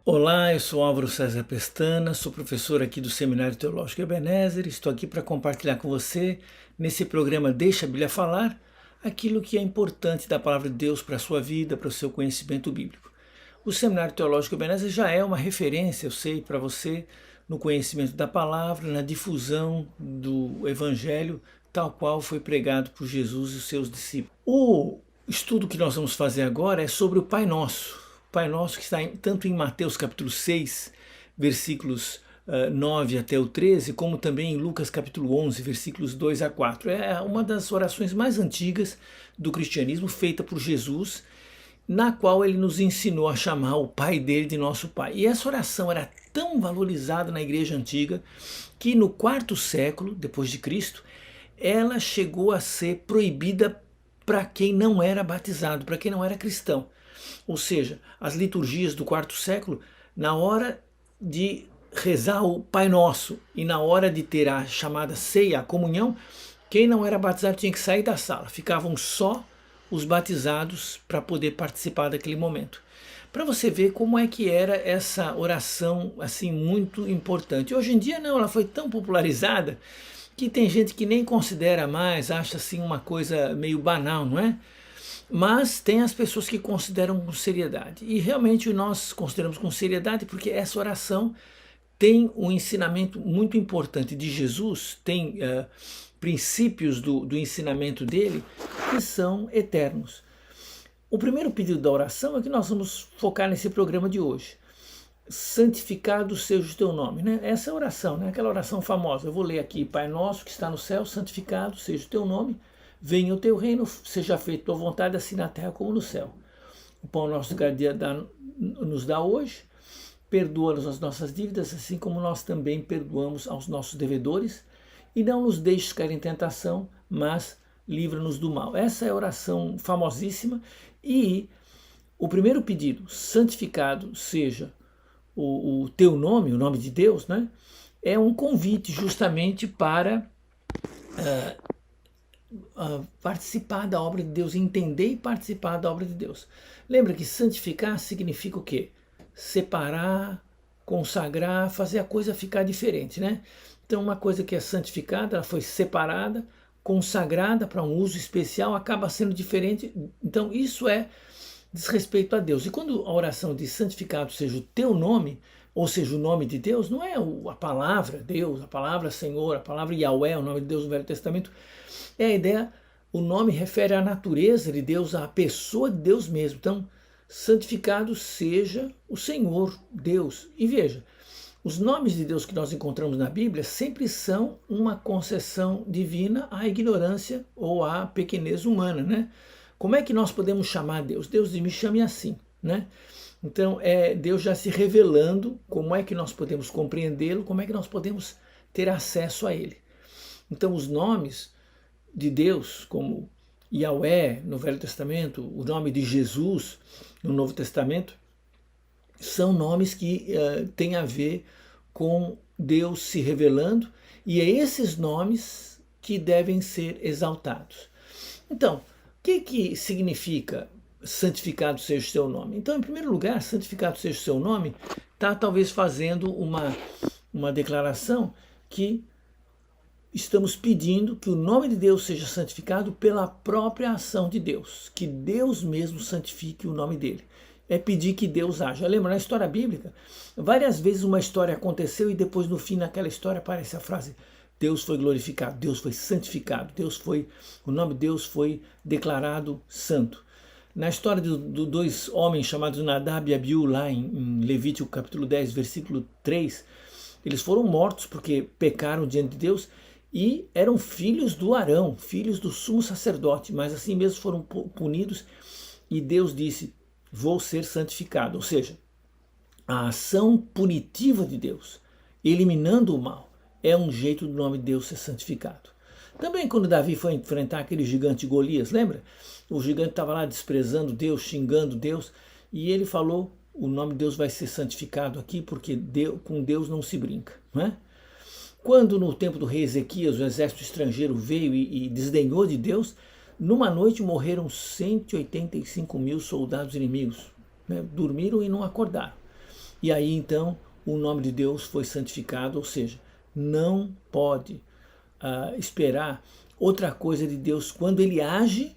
Olá, eu sou Álvaro César Pestana, sou professor aqui do Seminário Teológico Ebenezer. Estou aqui para compartilhar com você, nesse programa Deixa a Bíblia Falar, aquilo que é importante da Palavra de Deus para a sua vida, para o seu conhecimento bíblico. O Seminário Teológico Ebenezer já é uma referência, eu sei, para você no conhecimento da Palavra, na difusão do Evangelho, tal qual foi pregado por Jesus e os seus discípulos. O estudo que nós vamos fazer agora é sobre o Pai Nosso. Pai Nosso que está tanto em Mateus capítulo 6, versículos 9 até o 13, como também em Lucas capítulo 11, versículos 2 a 4. É uma das orações mais antigas do cristianismo, feita por Jesus, na qual ele nos ensinou a chamar o Pai dele de nosso Pai. E essa oração era tão valorizada na igreja antiga que no quarto século depois de Cristo, ela chegou a ser proibida para quem não era batizado, para quem não era cristão. Ou seja, as liturgias do quarto século, na hora de rezar o Pai Nosso e na hora de ter a chamada ceia, a comunhão, quem não era batizado tinha que sair da sala. Ficavam só os batizados para poder participar daquele momento. Para você ver como é que era essa oração assim muito importante. Hoje em dia não, ela foi tão popularizada que tem gente que nem considera mais, acha assim uma coisa meio banal, não é? Mas tem as pessoas que consideram com seriedade. E realmente nós consideramos com seriedade porque essa oração tem um ensinamento muito importante de Jesus, tem princípios do ensinamento dele que são eternos. O primeiro pedido da oração é que nós vamos focar nesse programa de hoje. Santificado seja o teu nome, né? Essa é a oração, né? Aquela oração famosa. Eu vou ler aqui: Pai nosso que está no céu, santificado seja o teu nome. Venha o teu reino, seja feita a tua vontade, assim na terra como no céu. O pão nosso de cada dia nos dá hoje. Perdoa-nos as nossas dívidas, assim como nós também perdoamos aos nossos devedores. E não nos deixes cair em tentação, mas livra-nos do mal. Essa é a oração famosíssima. E o primeiro pedido, santificado seja o teu nome, o nome de Deus, né? É um convite justamente para participar da obra de Deus, entender e participar da obra de Deus. Lembra que santificar significa o quê? Separar, consagrar, fazer a coisa ficar diferente, né? Então uma coisa que é santificada, ela foi separada, consagrada para um uso especial, acaba sendo diferente. Então isso diz respeito a Deus. E quando a oração diz santificado seja o teu nome, ou seja, o nome de Deus, não é a palavra Deus, a palavra Senhor, a palavra Yahweh, o nome de Deus no Velho Testamento. É a ideia, o nome refere à natureza de Deus, à pessoa de Deus mesmo. Então, santificado seja o Senhor, Deus. E veja, os nomes de Deus que nós encontramos na Bíblia sempre são uma concessão divina à ignorância ou à pequenez humana, né? Como é que nós podemos chamar Deus? Deus diz, me chame assim, né? Então, é Deus já se revelando como é que nós podemos compreendê-lo, como é que nós podemos ter acesso a ele. Então, os nomes de Deus, como Yahweh no Velho Testamento, o nome de Jesus no Novo Testamento, são nomes que têm a ver com Deus se revelando, e é esses nomes que devem ser exaltados. Então, o que significa santificado seja o seu nome? Então, em primeiro lugar, santificado seja o seu nome, está talvez fazendo uma declaração que estamos pedindo que o nome de Deus seja santificado pela própria ação de Deus, que Deus mesmo santifique o nome dele. É pedir que Deus haja. Lembra, na história bíblica, várias vezes uma história aconteceu e depois no fim naquela história aparece a frase: Deus foi glorificado, Deus foi santificado, o nome de Deus foi declarado santo. Na história de dois homens chamados Nadab e Abiú, lá em Levítico capítulo 10, versículo 3, eles foram mortos porque pecaram diante de Deus e eram filhos do Arão, filhos do sumo sacerdote, mas assim mesmo foram punidos e Deus disse, vou ser santificado. Ou seja, a ação punitiva de Deus, eliminando o mal, é um jeito do nome de Deus ser santificado. Também quando Davi foi enfrentar aquele gigante Golias, lembra? O gigante estava lá desprezando Deus, xingando Deus, e ele falou, o nome de Deus vai ser santificado aqui, porque com Deus não se brinca, não é? Quando no tempo do rei Ezequias o exército estrangeiro veio e desdenhou de Deus, numa noite morreram 185 mil soldados inimigos, né? Dormiram e não acordaram. E aí então o nome de Deus foi santificado, ou seja, não pode esperar outra coisa de Deus. Quando ele age,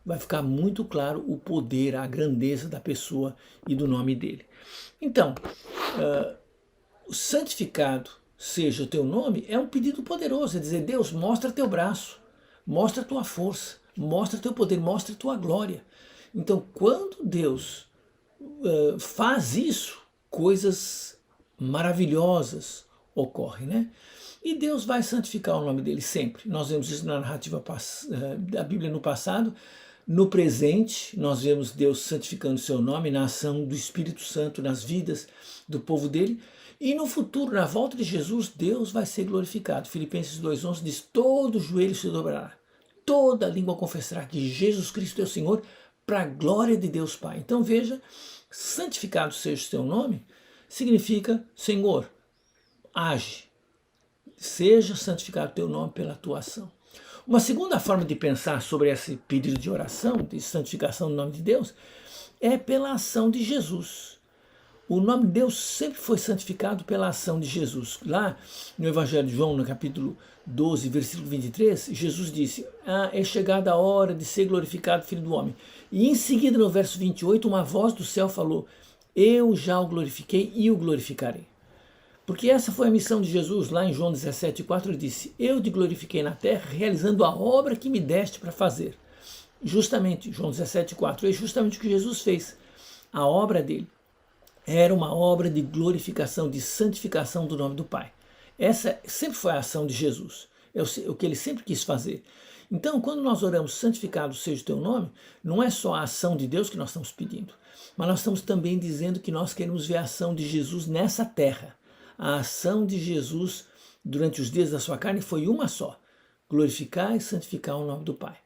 vai ficar muito claro o poder, a grandeza da pessoa e do nome dele. Então, santificado seja o teu nome é um pedido poderoso, é dizer, Deus, mostra teu braço, mostra tua força, mostra teu poder, mostra tua glória. Então, quando Deus faz isso, coisas maravilhosas ocorrem, né? E Deus vai santificar o nome dele sempre. Nós vemos isso na narrativa da Bíblia no passado. No presente, nós vemos Deus santificando o seu nome na ação do Espírito Santo nas vidas do povo dele. E no futuro, na volta de Jesus, Deus vai ser glorificado. Filipenses 2,11 diz, todo joelho se dobrará, toda língua confessará que Jesus Cristo é o Senhor, para a glória de Deus Pai. Então veja, santificado seja o seu nome, significa, Senhor, age, seja santificado o teu nome pela tua ação. Uma segunda forma de pensar sobre esse pedido de oração, de santificação do nome de Deus, é pela ação de Jesus. O nome de Deus sempre foi santificado pela ação de Jesus. Lá no Evangelho de João, no capítulo 12, versículo 23, Jesus disse, é chegada a hora de ser glorificado o Filho do Homem. E em seguida, no verso 28, uma voz do céu falou, eu já o glorifiquei e o glorificarei. Porque essa foi a missão de Jesus, lá em João 17,4, ele disse, eu te glorifiquei na terra, realizando a obra que me deste para fazer. Justamente, João 17,4, é justamente o que Jesus fez. A obra dele era uma obra de glorificação, de santificação do nome do Pai. Essa sempre foi a ação de Jesus, é o que ele sempre quis fazer. Então, quando nós oramos, santificado seja o teu nome, não é só a ação de Deus que nós estamos pedindo, mas nós estamos também dizendo que nós queremos ver a ação de Jesus nessa terra. A ação de Jesus durante os dias da sua carne foi uma só, glorificar e santificar o nome do Pai.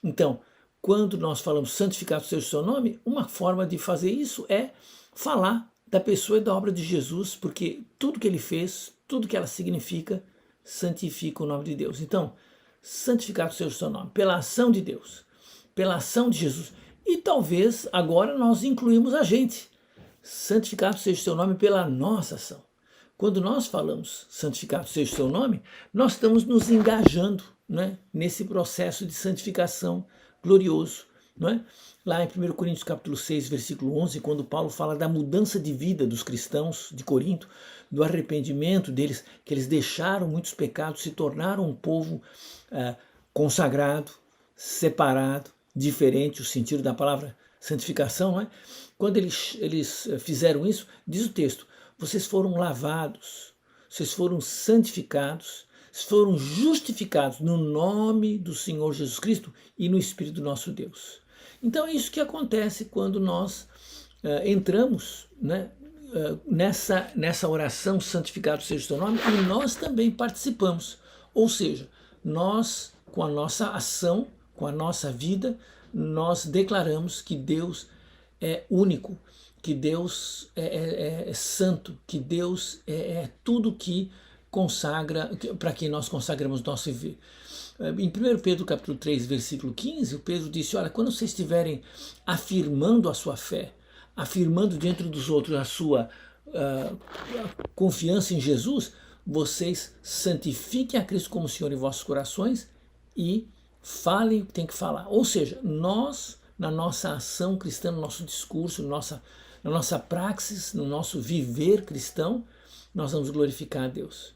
Então, quando nós falamos santificado seja o seu nome, uma forma de fazer isso é falar da pessoa e da obra de Jesus, porque tudo que ele fez, tudo que ela significa, santifica o nome de Deus. Então, santificado seja o seu nome, pela ação de Deus, pela ação de Jesus. E talvez agora nós incluímos a gente. Santificado seja o seu nome pela nossa ação. Quando nós falamos santificado seja o seu nome, nós estamos nos engajando, né, nesse processo de santificação glorioso. Não é? Lá em 1 Coríntios capítulo 6, versículo 11, quando Paulo fala da mudança de vida dos cristãos de Corinto, do arrependimento deles, que eles deixaram muitos pecados, se tornaram um povo consagrado, separado, diferente, o sentido da palavra santificação, não é? Quando eles fizeram isso, diz o texto, vocês foram lavados, vocês foram santificados, vocês foram justificados no nome do Senhor Jesus Cristo e no Espírito do nosso Deus. Então é isso que acontece quando nós entramos, né, nessa oração, santificado seja o teu nome, e nós também participamos. Ou seja, nós, com a nossa ação, com a nossa vida, nós declaramos que Deus é único, que Deus é santo, que Deus é tudo que consagra, para quem nós consagramos nosso viver. Em 1 Pedro capítulo 3, versículo 15, o Pedro disse, olha, quando vocês estiverem afirmando a sua fé, afirmando dentro dos outros a sua confiança em Jesus, vocês santifiquem a Cristo como Senhor em vossos corações e falem o que tem que falar. Ou seja, nós, na nossa ação cristã, no nosso discurso, na nossa praxis, no nosso viver cristão, nós vamos glorificar a Deus.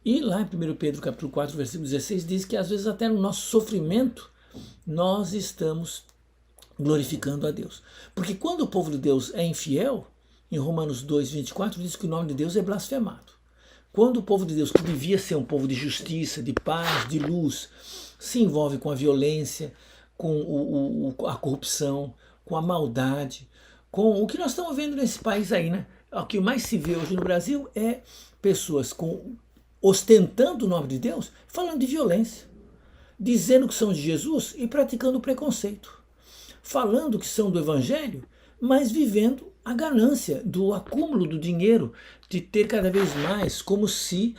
E lá em 1 Pedro capítulo 4, versículo 16, diz que às vezes até no nosso sofrimento, nós estamos glorificando a Deus. Porque quando o povo de Deus é infiel, em Romanos 2, 24, diz que o nome de Deus é blasfemado. Quando o povo de Deus, que devia ser um povo de justiça, de paz, de luz, se envolve com a violência, com a corrupção, com a maldade, com o que nós estamos vendo nesse país aí, né? O que mais se vê hoje no Brasil é pessoas ostentando o nome de Deus, falando de violência, dizendo que são de Jesus e praticando preconceito, falando que são do Evangelho, mas vivendo a ganância do acúmulo do dinheiro, de ter cada vez mais, como se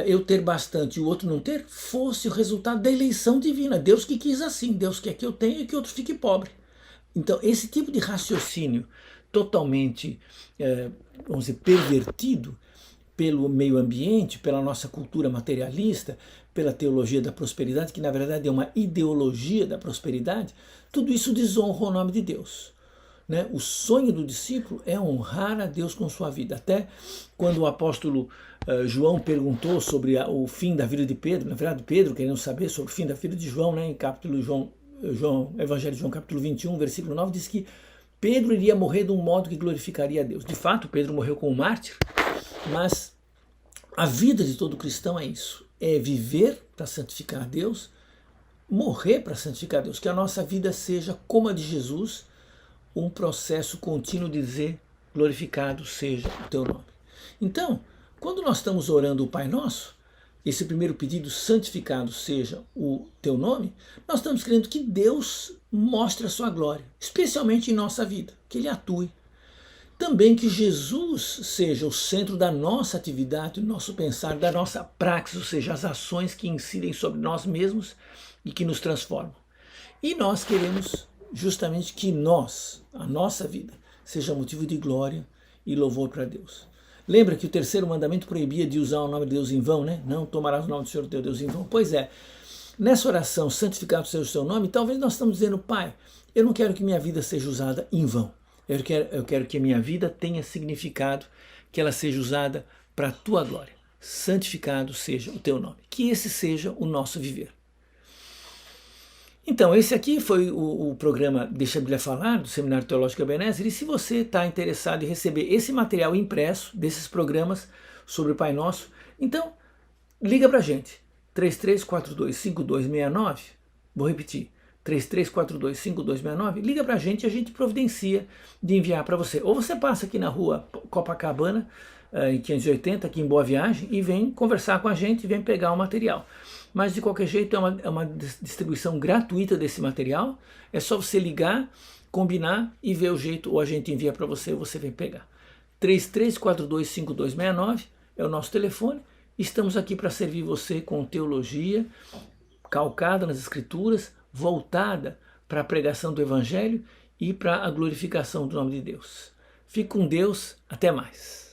eu ter bastante e o outro não ter, fosse o resultado da eleição divina. Deus que quis assim, Deus quer que eu tenha e que o outro fique pobre. Então, esse tipo de raciocínio totalmente, vamos dizer, pervertido pelo meio ambiente, pela nossa cultura materialista, pela teologia da prosperidade, que na verdade é uma ideologia da prosperidade, tudo isso desonra o nome de Deus. Né? O sonho do discípulo é honrar a Deus com sua vida. Até quando o apóstolo João perguntou sobre o fim da vida de Pedro, na verdade Pedro querendo saber sobre o fim da vida de João, né? Em capítulo Evangelho de João, capítulo 21, versículo 9, diz que Pedro iria morrer de um modo que glorificaria a Deus. De fato, Pedro morreu como mártir, mas a vida de todo cristão é isso, é viver para santificar a Deus, morrer para santificar a Deus, que a nossa vida seja como a de Jesus, um processo contínuo de dizer, glorificado seja o teu nome. Então, quando nós estamos orando o Pai Nosso, esse primeiro pedido, santificado seja o teu nome, nós estamos querendo que Deus mostre a sua glória, especialmente em nossa vida, que Ele atue. Também que Jesus seja o centro da nossa atividade, do nosso pensar, da nossa praxis, ou seja, as ações que incidem sobre nós mesmos e que nos transformam. E nós queremos justamente que a nossa vida, seja motivo de glória e louvor para Deus. Lembra que o terceiro mandamento proibia de usar o nome de Deus em vão, né? Não tomarás o nome do Senhor teu Deus em vão. Pois é, nessa oração, santificado seja o seu nome, talvez nós estamos dizendo, Pai, eu não quero que minha vida seja usada em vão. Eu quero que a minha vida tenha significado, que ela seja usada para a tua glória. Santificado seja o teu nome. Que esse seja o nosso viver. Então, esse aqui foi o programa Deixa a Bíblia Falar, do Seminário Teológico Ebenezer, e se você está interessado em receber esse material impresso, desses programas sobre o Pai Nosso, então, liga para a gente, 33425269, vou repetir, 33425269, liga para a gente e a gente providencia de enviar para você. Ou você passa aqui na rua Copacabana, em 580, aqui em Boa Viagem, e vem conversar com a gente, vem pegar o material. Mas de qualquer jeito é uma distribuição gratuita desse material, é só você ligar, combinar e ver o jeito, ou a gente envia para você ou você vem pegar. 33425269 é o nosso telefone, estamos aqui para servir você com teologia calcada nas Escrituras, voltada para a pregação do Evangelho e para a glorificação do nome de Deus. Fique com Deus, até mais.